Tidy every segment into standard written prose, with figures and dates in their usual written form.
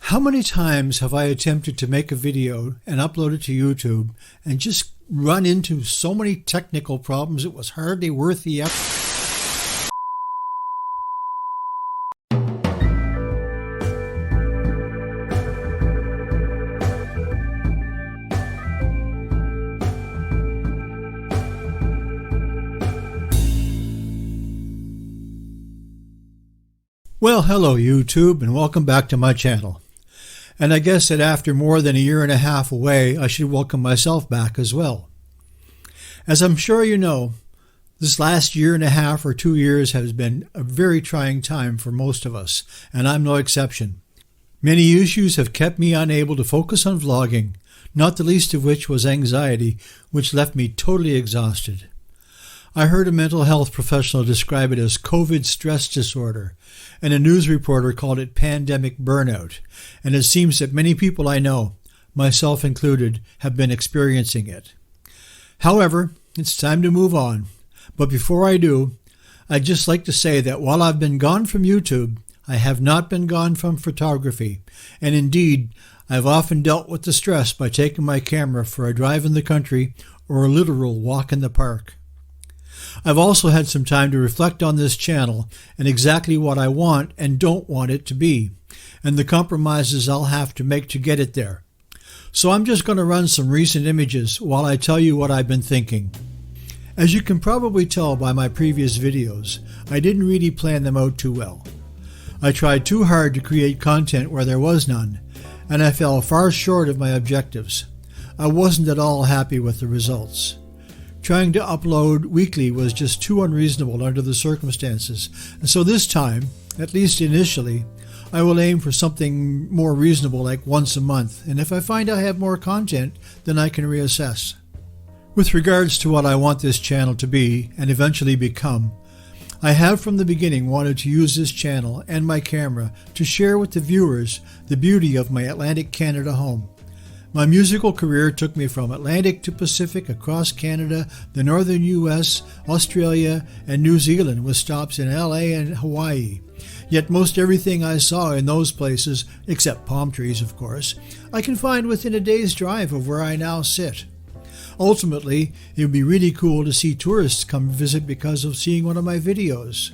How many times have I attempted to make a video and upload it to YouTube and just run into so many technical problems it was hardly worth the effort? Well, hello YouTube, and welcome back to my channel. And I guess that after more than a year and a half away, I should welcome myself back as well. As I'm sure you know, this last year and a half or 2 years has been a very trying time for most of us, and I'm no exception. Many issues have kept me unable to focus on vlogging, not the least of which was anxiety, which left me totally exhausted. I heard a mental health professional describe it as COVID stress disorder, and a news reporter called it pandemic burnout, and it seems that many people I know, myself included, have been experiencing it. However, it's time to move on, but before I do, I'd just like to say that while I've been gone from YouTube, I have not been gone from photography, and indeed, I've often dealt with the stress by taking my camera for a drive in the country or a literal walk in the park. I've also had some time to reflect on this channel and exactly what I want and don't want it to be, and the compromises I'll have to make to get it there. So I'm just going to run some recent images while I tell you what I've been thinking. As you can probably tell by my previous videos, I didn't really plan them out too well. I tried too hard to create content where there was none, and I fell far short of my objectives. I wasn't at all happy with the results. Trying to upload weekly was just too unreasonable under the circumstances, and so this time, at least initially, I will aim for something more reasonable like once a month, and if I find I have more content, then I can reassess. With regards to what I want this channel to be and eventually become, I have from the beginning wanted to use this channel and my camera to share with the viewers the beauty of my Atlantic Canada home. My musical career took me from Atlantic to Pacific, across Canada, the northern U.S., Australia, and New Zealand, with stops in L.A. and Hawaii. Yet most everything I saw in those places, except palm trees of course, I can find within a day's drive of where I now sit. Ultimately, it would be really cool to see tourists come visit because of seeing one of my videos.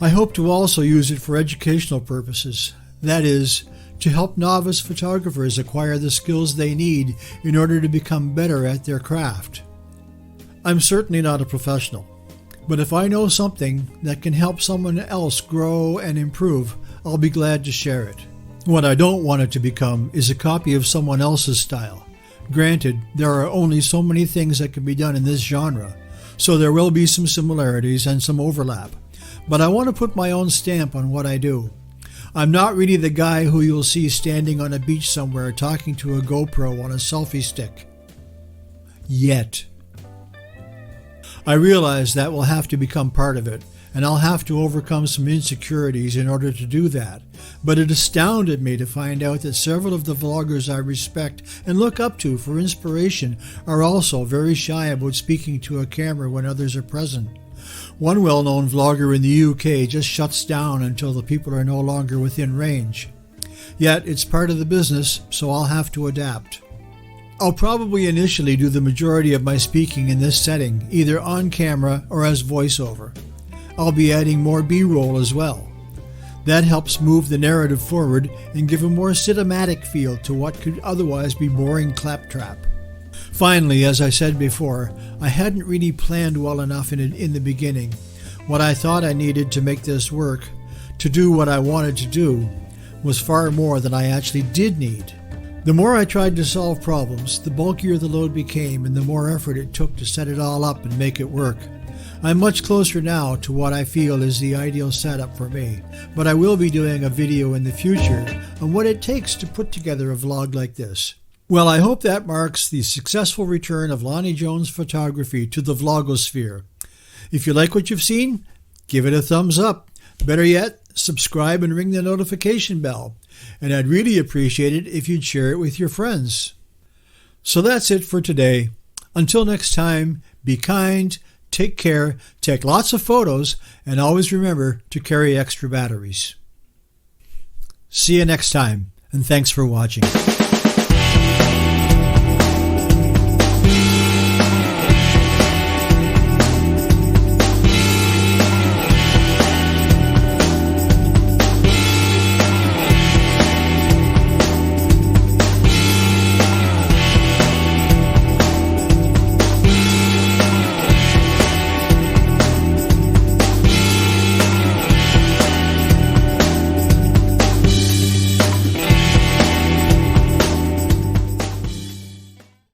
I hope to also use it for educational purposes, that is, to help novice photographers acquire the skills they need in order to become better at their craft. I'm certainly not a professional, but if I know something that can help someone else grow and improve, I'll be glad to share it. What I don't want it to become is a copy of someone else's style. Granted, there are only so many things that can be done in this genre, so there will be some similarities and some overlap, but I want to put my own stamp on what I do. I'm not really the guy who you'll see standing on a beach somewhere talking to a GoPro on a selfie stick. Yet. I realize that will have to become part of it, and I'll have to overcome some insecurities in order to do that. But it astounded me to find out that several of the vloggers I respect and look up to for inspiration are also very shy about speaking to a camera when others are present. One well-known vlogger in the UK just shuts down until the people are no longer within range. Yet it's part of the business, so I'll have to adapt. I'll probably initially do the majority of my speaking in this setting, either on camera or as voiceover. I'll be adding more B-roll as well. That helps move the narrative forward and give a more cinematic feel to what could otherwise be boring claptrap. Finally, as I said before, I hadn't really planned well enough in the beginning. What I thought I needed to make this work, to do what I wanted to do, was far more than I actually did need. The more I tried to solve problems, the bulkier the load became and the more effort it took to set it all up and make it work. I'm much closer now to what I feel is the ideal setup for me, but I will be doing a video in the future on what it takes to put together a vlog like this. Well, I hope that marks the successful return of Lonnie Jones photography to the vlogosphere. If you like what you've seen, give it a thumbs up. Better yet, subscribe and ring the notification bell. And I'd really appreciate it if you'd share it with your friends. So that's it for today. Until next time, be kind, take care, take lots of photos, and always remember to carry extra batteries. See you next time, and thanks for watching.